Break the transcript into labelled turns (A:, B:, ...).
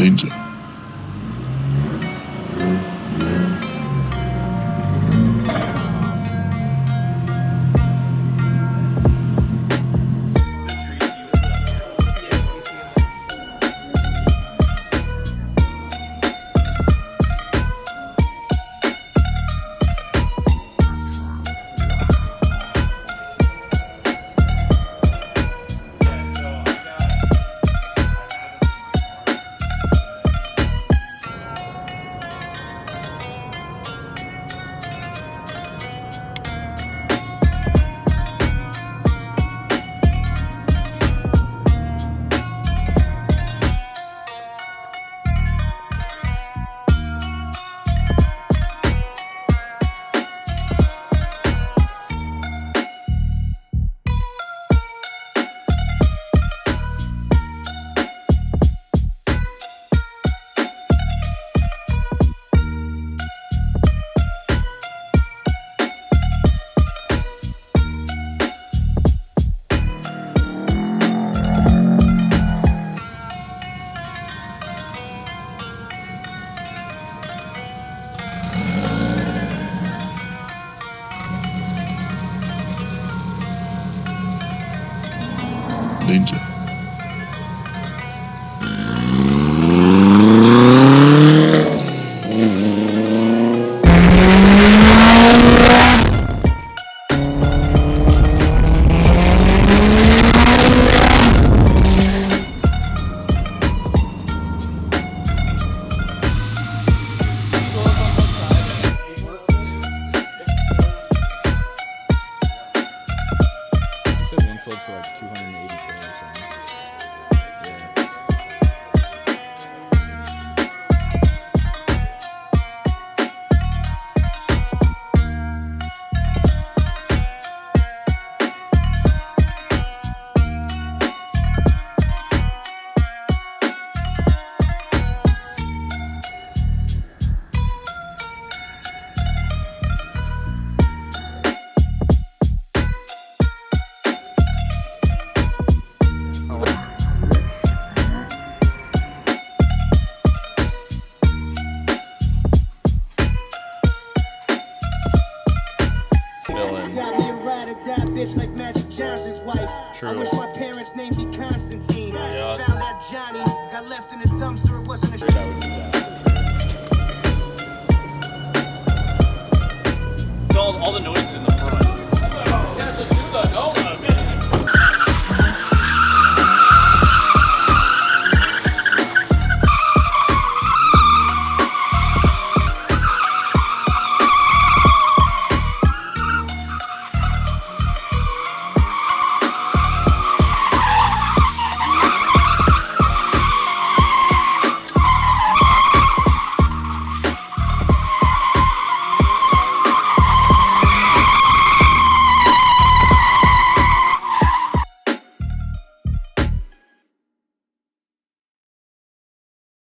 A: Nxnja. Nxnja.
B: Got me a ride or die bitch like Magic Johnson's wife.
C: True.
B: I wish my parents named me Constantine.
C: Yes.
B: Found that Johnny, got left in the dumpster, it wasn't a
C: So all the noise